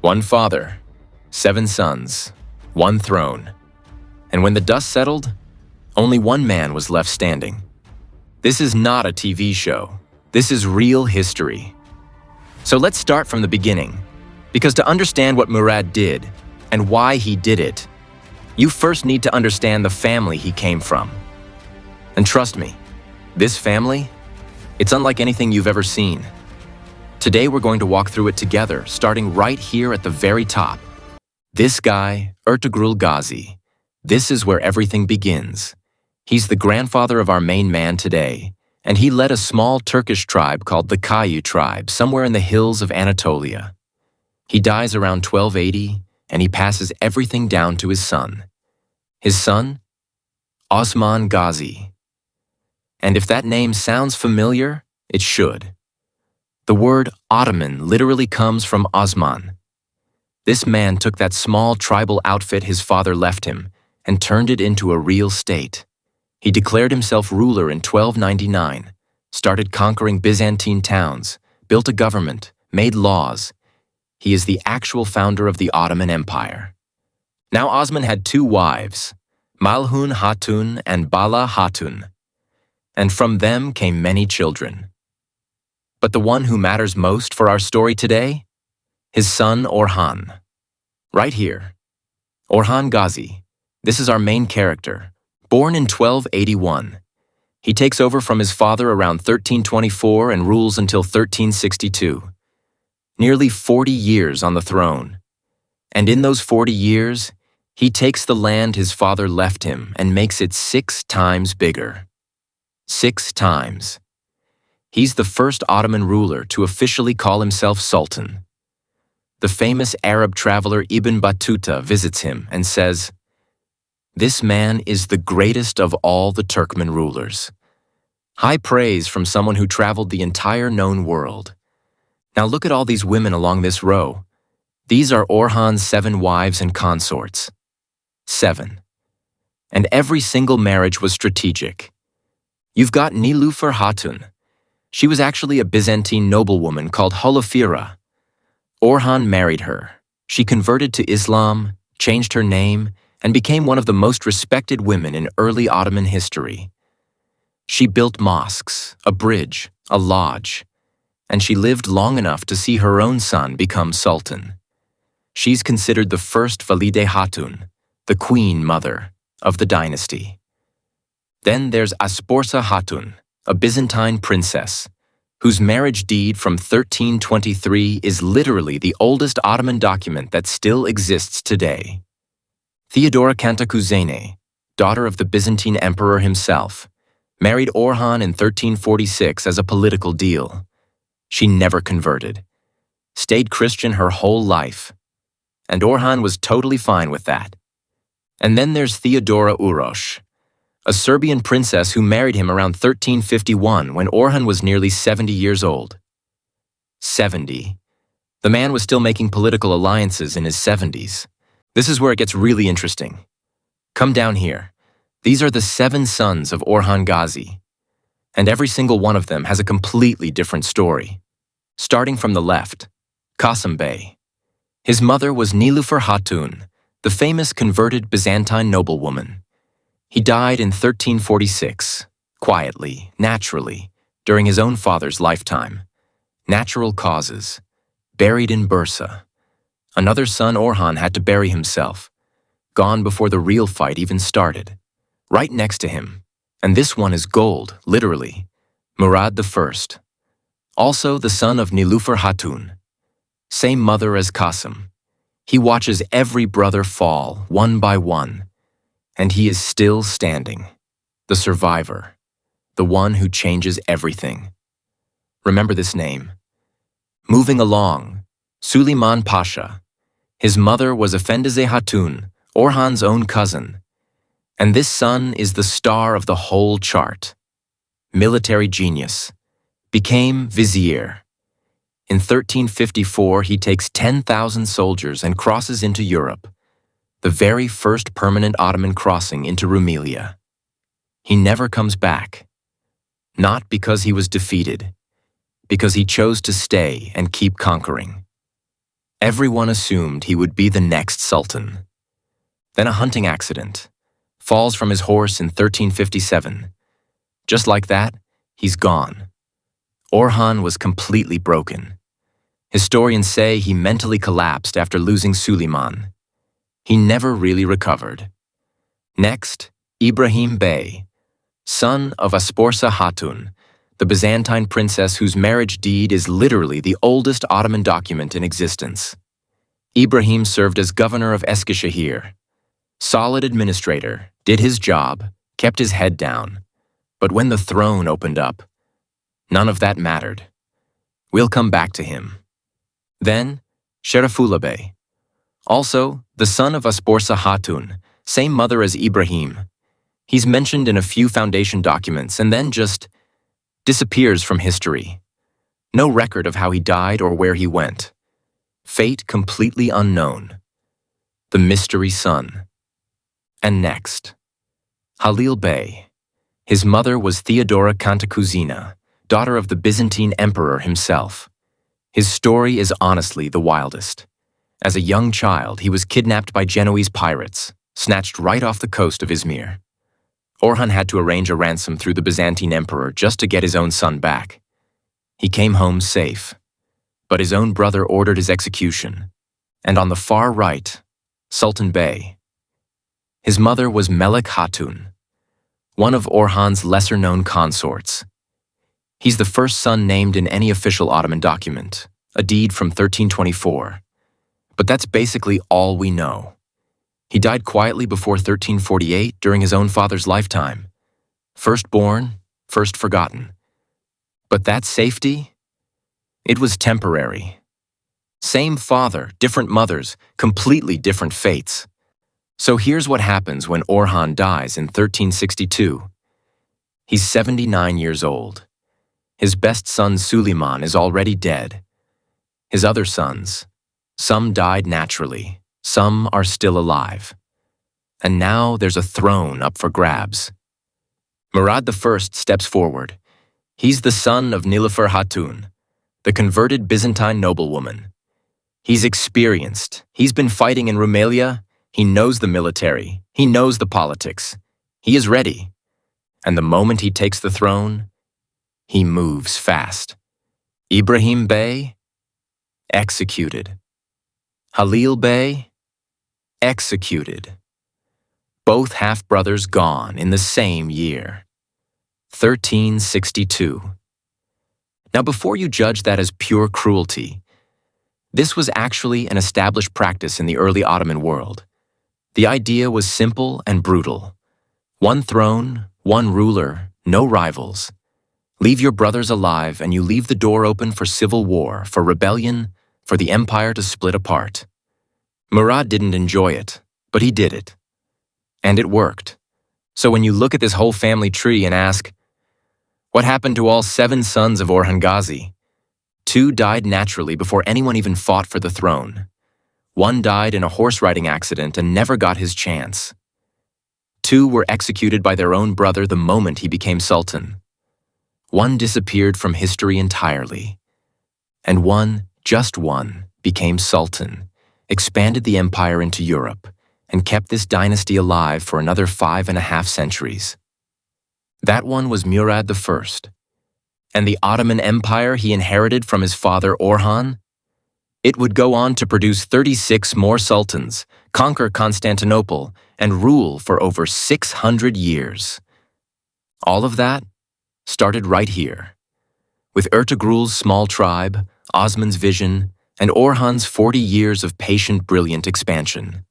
One father, 7 sons, one throne. And when the dust settled, only one man was left standing. This is not a TV show. This is real history. So let's start from the beginning, because to understand what Murad did and why he did it, you first need to understand the family he came from. And trust me, this family, it's unlike anything you've ever seen. Today we're going to walk through it together, starting right here at the very top. This guy, Ertugrul Gazi, this is where everything begins. He's the grandfather of our main man today, and he led a small Turkish tribe called the 𝐇𝐢𝐬𝐭𝐨𝐫𝐢𝐜 tribe somewhere in the hills of Anatolia. He dies around 1280, and he passes everything down to his son. His son? Osman Gazi. And if that name sounds familiar, it should. The word Ottoman literally comes from Osman. This man took that small tribal outfit his father left him and turned it into a real state. He declared himself ruler in 1299, started conquering Byzantine towns, built a government, made laws. He is the actual founder of the Ottoman Empire. Now Osman had 2 wives, Malhun Hatun and Bala Hatun, and from them came many children. But the one who matters most for our story today? His son Orhan. Right here. Orhan Gazi. This is our main character. Born in 1281, he takes over from his father around 1324 and rules until 1362. Nearly 40 years on the throne. And in those 40 years, he takes the land his father left him and makes it 6 times bigger. 6 times. He's the first Ottoman ruler to officially call himself Sultan. The famous Arab traveler Ibn Battuta visits him and says, "This man is the greatest of all the Turkmen rulers." High praise from someone who traveled the entire known world. Now look at all these women along this row. These are Orhan's 7 wives and consorts. 7. And every single marriage was strategic. You've got Nilüfer Hatun. She was actually a Byzantine noblewoman called Holofira. Orhan married her. She converted to Islam, changed her name, and became one of the most respected women in early Ottoman history. She built mosques, a bridge, a lodge, and she lived long enough to see her own son become sultan. She's considered the first Valide Hatun, the queen mother of the dynasty. Then there's Asborsa Hatun, a Byzantine princess, whose marriage deed from 1323 is literally the oldest Ottoman document that still exists today. Theodora Cantacuzene, daughter of the Byzantine emperor himself, married Orhan in 1346 as a political deal. She never converted, stayed Christian her whole life, and Orhan was totally fine with that. And then there's Theodora Uroš, a Serbian princess who married him around 1351 when Orhan was nearly 70 years old. 70. The man was still making political alliances in his 70s. This is where it gets really interesting. Come down here. These are the 7 sons of Orhan Gazi, and every single one of them has a completely different story. Starting from the left, Qasim Bey. His mother was Nilüfer Hatun, the famous converted Byzantine noblewoman. He died in 1346, quietly, naturally, during his own father's lifetime. Natural causes. Buried in Bursa. Another son, Orhan, had to bury himself. Gone before the real fight even started. Right next to him, and this one is gold, literally, Murad I. Also the son of Nilüfer Hatun. Same mother as Qasim. He watches every brother fall, one by one, and he is still standing. The survivor. The one who changes everything. Remember this name. Moving along, Süleyman Pasha. His mother was Efendize Hatun, Orhan's own cousin. And this son is the star of the whole chart. Military genius. Became vizier. In 1354, he takes 10,000 soldiers and crosses into Europe, the very first permanent Ottoman crossing into Rumelia. He never comes back. Not because he was defeated, because he chose to stay and keep conquering. Everyone assumed he would be the next sultan. Then a hunting accident. Falls from his horse in 1357. Just like that, he's gone. Orhan was completely broken. Historians say he mentally collapsed after losing Suleiman. He never really recovered. Next, Ibrahim Bey, son of Asporsa Hatun, the Byzantine princess whose marriage deed is literally the oldest Ottoman document in existence. Ibrahim served as governor of Eskişehir. Solid administrator, did his job, kept his head down. But when the throne opened up, none of that mattered. We'll come back to him. Then, Sherefullah Bey, also the son of Asporsa Hatun, same mother as Ibrahim. He's mentioned in a few foundation documents and then just disappears from history. No record of how he died or where he went. Fate completely unknown. The mystery son. And next, Halil Bey. His mother was Theodora Cantacuzina, daughter of the Byzantine emperor himself. His story is honestly the wildest. As a young child, he was kidnapped by Genoese pirates, snatched right off the coast of Izmir. Orhan had to arrange a ransom through the Byzantine emperor just to get his own son back. He came home safe, but his own brother ordered his execution. And on the far right, Sultan Bey. His mother was Melek Hatun, one of Orhan's lesser-known consorts. He's the first son named in any official Ottoman document, a deed from 1324. But that's basically all we know. He died quietly before 1348 during his own father's lifetime. First born, first forgotten. But that safety? It was temporary. Same father, different mothers, completely different fates. So here's what happens when Orhan dies in 1362. He's 79 years old. His best son Suleiman is already dead. His other sons, some died naturally, some are still alive. And now there's a throne up for grabs. Murad I steps forward. He's the son of Nilüfer Hatun, the converted Byzantine noblewoman. He's experienced. He's been fighting in Rumelia. He knows the military. He knows the politics. He is ready. And the moment he takes the throne, he moves fast. Ibrahim Bey, executed. Halil Bey, executed. Both half-brothers gone in the same year. 1362. Now, before you judge that as pure cruelty, this was actually an established practice in the early Ottoman world. The idea was simple and brutal. One throne, one ruler, no rivals. Leave your brothers alive and you leave the door open for civil war, for rebellion, for the empire to split apart. Murad didn't enjoy it, but he did it. And it worked. So when you look at this whole family tree and ask, what happened to all 7 sons of Orhan Gazi? 2 died naturally before anyone even fought for the throne. 1 died in a horse riding accident and never got his chance. 2 were executed by their own brother the moment he became sultan. 1 disappeared from history entirely. And 1, just 1, became sultan, expanded the empire into Europe, and kept this dynasty alive for another 5.5 centuries. That one was Murad I. And the Ottoman Empire he inherited from his father Orhan? It would go on to produce 36 more sultans, conquer Constantinople, and rule for over 600 years. All of that started right here, with Ertugrul's small tribe, Osman's vision, and Orhan's 40 years of patient, brilliant expansion.